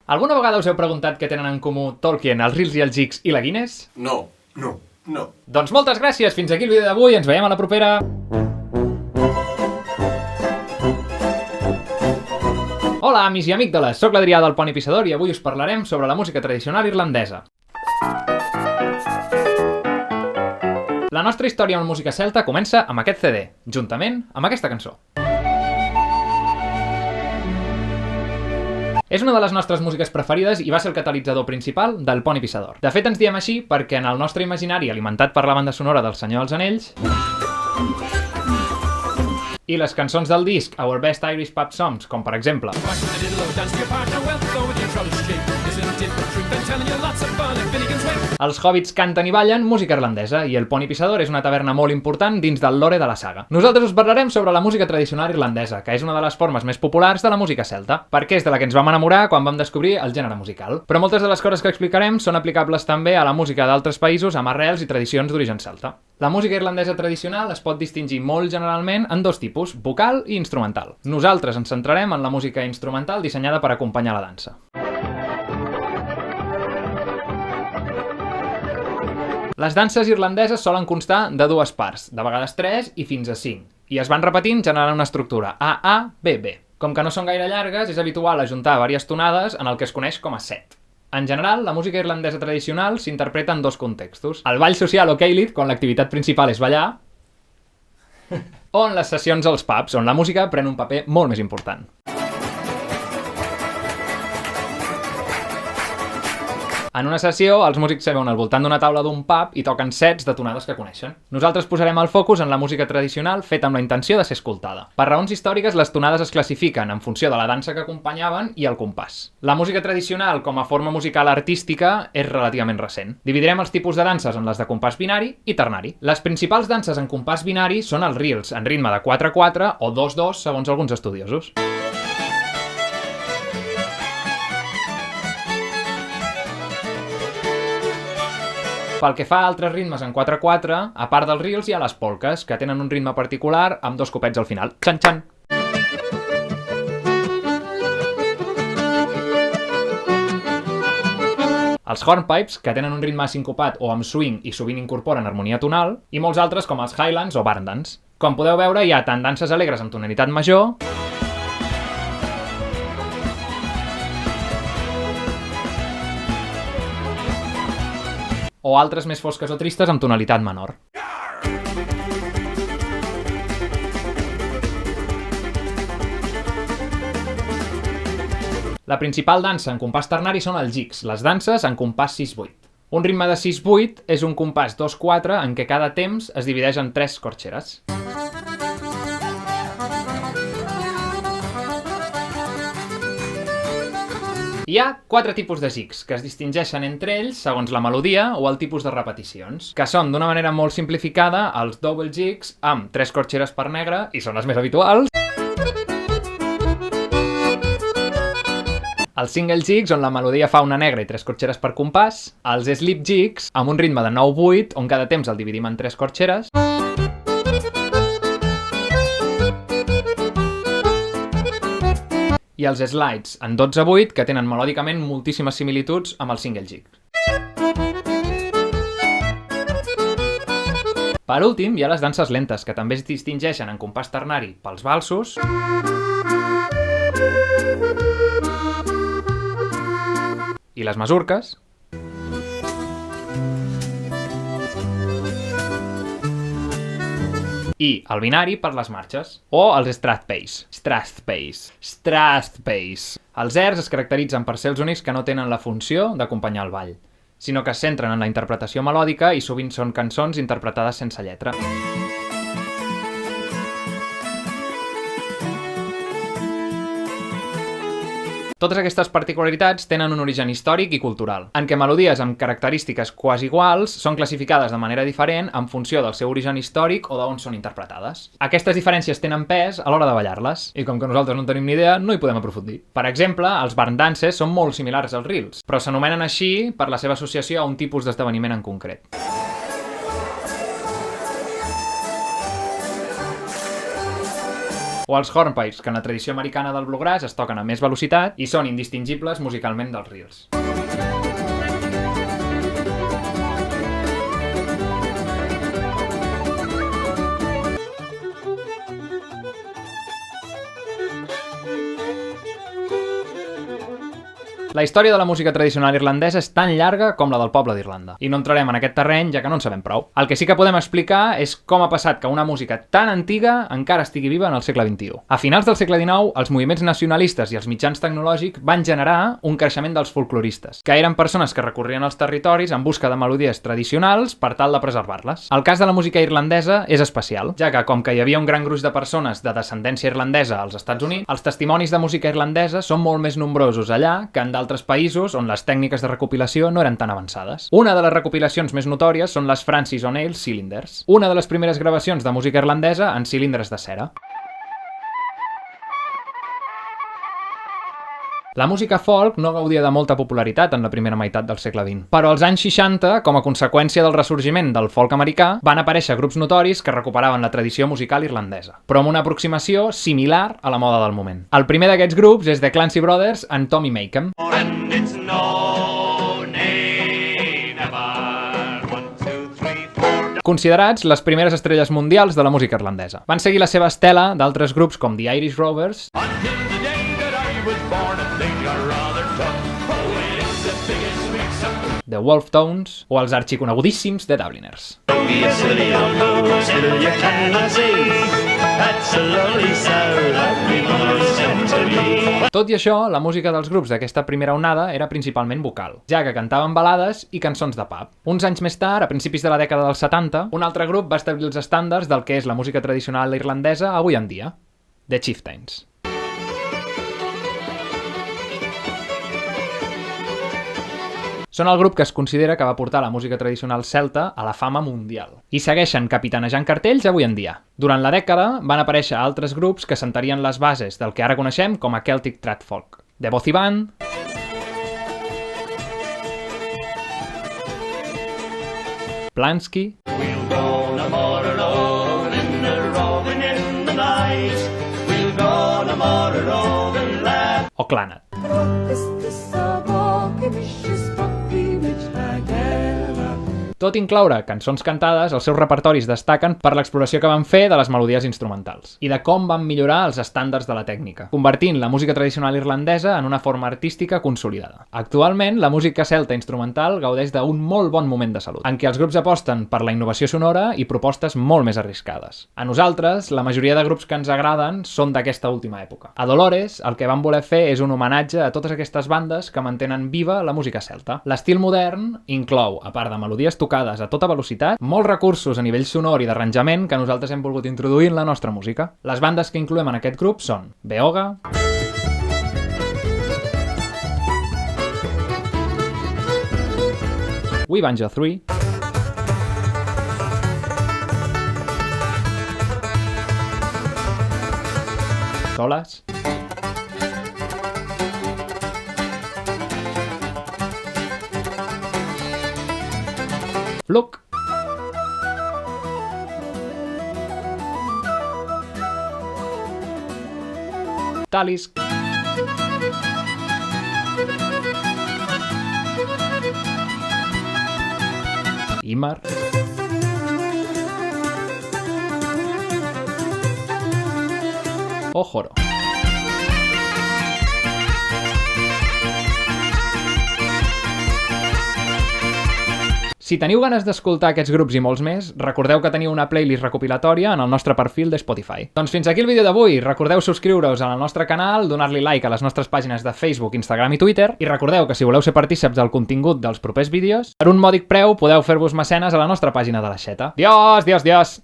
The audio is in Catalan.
Alguna vegada us heu preguntat què tenen en comú Tolkien, els Reels i els Jigs i la Guinness? No. Doncs moltes gràcies, fins aquí el vídeo d'avui, ens veiem a la propera! Hola, amics i amígdales, soc l'Adrià del Poni Pissador i avui us parlarem sobre la música tradicional irlandesa. La nostra història amb música celta comença amb aquest CD, juntament amb aquesta cançó. És una de les nostres músiques preferides i va ser el catalitzador principal del Poni Pissador. De fet, ens diem així perquè en el nostre imaginari alimentat per la banda sonora del Senyor dels Anells i les cançons del disc Our Best Irish Pub Songs, com per exemple Els Hobbits canten i ballen música irlandesa i el Poni Pissador és una taverna molt important dins del lore de la saga. Nosaltres us parlarem sobre la música tradicional irlandesa, que és una de les formes més populars de la música celta, perquè és de la que ens vam enamorar quan vam descobrir el gènere musical. Però moltes de les coses que explicarem són aplicables també a la música d'altres països amb arrels i tradicions d'origen celta. La música irlandesa tradicional es pot distingir molt generalment en dos tipus, vocal i instrumental. Nosaltres ens centrarem en la música instrumental dissenyada per acompanyar la dansa. Les danses irlandeses solen constar de dues parts, de vegades 3 i fins a 5, i es van repetint generant una estructura A-A-B-B. Com que no són gaire llargues, és habitual ajuntar diverses tonades en el que es coneix com a set. En general, la música irlandesa tradicional s'interpreta en dos contextos. El ball social o Ceilidh, quan l'activitat principal és ballar, o en les sessions als pubs, on la música pren un paper molt més important. En una sessió, els músics seuen al voltant d'una taula d'un pub i toquen sets de tonades que coneixen. Nosaltres posarem el focus en la música tradicional feta amb la intenció de ser escoltada. Per raons històriques, les tonades es classifiquen en funció de la dansa que acompanyaven i el compàs. La música tradicional, com a forma musical artística, és relativament recent. Dividirem els tipus de danses en les de compàs binari i ternari. Les principals danses en compàs binari són els reels, en ritme de 4-4 o 2-2, segons alguns estudiosos. Pel que fa a altres ritmes en 4-4, a part dels reels hi ha les polques, que tenen un ritme particular amb dos copets al final. Xan-xan! Els hornpipes, que tenen un ritme sincopat o amb swing i sovint incorporen harmonia tonal, i molts altres com els highlands o barndans. Com podeu veure, hi ha tant danses alegres amb tonalitat major, o altres més fosques o tristes amb tonalitat menor. La principal dansa en compàs ternari són els jigs, les danses en compàs 6-8. Un ritme de 6-8 és un compàs 2-4 en què cada temps es divideix en 3 corxeres. Hi ha 4 tipus de jigs, que es distingeixen entre ells segons la melodia o el tipus de repeticions, que són d'una manera molt simplificada els double jigs amb 3 corxeres per negre, i són les més habituals, els single jigs, on la melodia fa una negra i 3 corxeres per compàs, els slip jigs, amb un ritme de 9-8, on cada temps el dividim en 3 corxeres, i els slides en 12-8, que tenen melòdicament moltíssimes similituds amb el single jig. Per últim, hi ha les danses lentes, que també es distingeixen en compàs ternari pels valsos i les masurques, i el binari per les marxes, o els Strathspeys. Els airs es caracteritzen per ser els únics que no tenen la funció d'acompanyar el ball, sinó que es centren en la interpretació melòdica i sovint són cançons interpretades sense lletra. Totes aquestes particularitats tenen un origen històric i cultural, en què melodies amb característiques quasi iguals són classificades de manera diferent en funció del seu origen històric o d'on són interpretades. Aquestes diferències tenen pes a l'hora de ballar-les, i com que nosaltres no en tenim ni idea, no hi podem aprofundir. Per exemple, els barn dances són molt similars als reels, però s'anomenen així per la seva associació a un tipus d'esdeveniment en concret. o els hornpipes, que en la tradició americana del bluegrass es toquen a més velocitat i són indistingibles musicalment dels reels. La història de la música tradicional irlandesa és tan llarga com la del poble d'Irlanda. I no entrarem en aquest terreny, ja que no en sabem prou. El que sí que podem explicar és com ha passat que una música tan antiga encara estigui viva en el segle XXI. A finals del segle XIX, els moviments nacionalistes i els mitjans tecnològics van generar un creixement dels folcloristes, que eren persones que recorrien els territoris en busca de melodies tradicionals per tal de preservar-les. El cas de la música irlandesa és especial, ja que com que hi havia un gran gruix de persones de descendència irlandesa als Estats Units, els testimonis de música irlandesa són molt més nombrosos allà que en d'altres països on les tècniques de recopilació no eren tan avançades. Una de les recopilacions més notòries són les Francis O'Neill Cylinders, una de les primeres gravacions de música irlandesa en cilindres de cera. La música folk no gaudia de molta popularitat en la primera meitat del segle XX, però als anys 60, com a conseqüència del ressorgiment del folk americà, van aparèixer grups notoris que recuperaven la tradició musical irlandesa, però amb una aproximació similar a la moda del moment. El primer d'aquests grups és The Clancy Brothers and Tommy Makem. Considerats les primeres estrelles mundials de la música irlandesa. Van seguir la seva estela d'altres grups com The Irish Rovers, The Wolfe Tones o els arxiconegudíssims The Dubliners. Tot i això, la música dels grups d'aquesta primera onada era principalment vocal, ja que cantaven balades i cançons de pub. Uns anys més tard, a principis de la dècada dels 70, un altre grup va establir els estàndards del que és la música tradicional irlandesa avui en dia, The Chieftains. Són el grup que es considera que va portar la música tradicional celta a la fama mundial. I segueixen capitanejant cartells avui en dia. Durant la dècada van aparèixer altres grups que sentarien les bases del que ara coneixem com a Celtic Trad Folk. The Bothy Band, Plansky o Clannad. Tot incloure cançons cantades, els seus repertoris destaquen per l'exploració que van fer de les melodies instrumentals i de com van millorar els estàndards de la tècnica, convertint la música tradicional irlandesa en una forma artística consolidada. Actualment, la música celta instrumental gaudeix d'un molt bon moment de salut, en què els grups aposten per la innovació sonora i propostes molt més arriscades. A nosaltres, la majoria de grups que ens agraden són d'aquesta última època. A Dolores, el que van voler fer és un homenatge a totes aquestes bandes que mantenen viva la música celta. L'estil modern inclou, a part de melodies tocades a tota velocitat, molts recursos a nivell sonor i d'arranjament que nosaltres hem volgut introduir en la nostra música. Les bandes que incloem en aquest grup són Beoga, We Banjo 3, Solas, Fluke, Talisk, Imar, o Joro. Si teniu ganes d'escoltar aquests grups i molts més, recordeu que teniu una playlist recopilatòria en el nostre perfil de Spotify. Doncs fins aquí el vídeo d'avui. Recordeu subscriure-us al nostre canal, donar-li like a les nostres pàgines de Facebook, Instagram i Twitter, i recordeu que si voleu ser partíceps del contingut dels propers vídeos, per un mòdic preu podeu fer-vos mecenes a la nostra pàgina de l'Aixeta. Dios, dios, dios!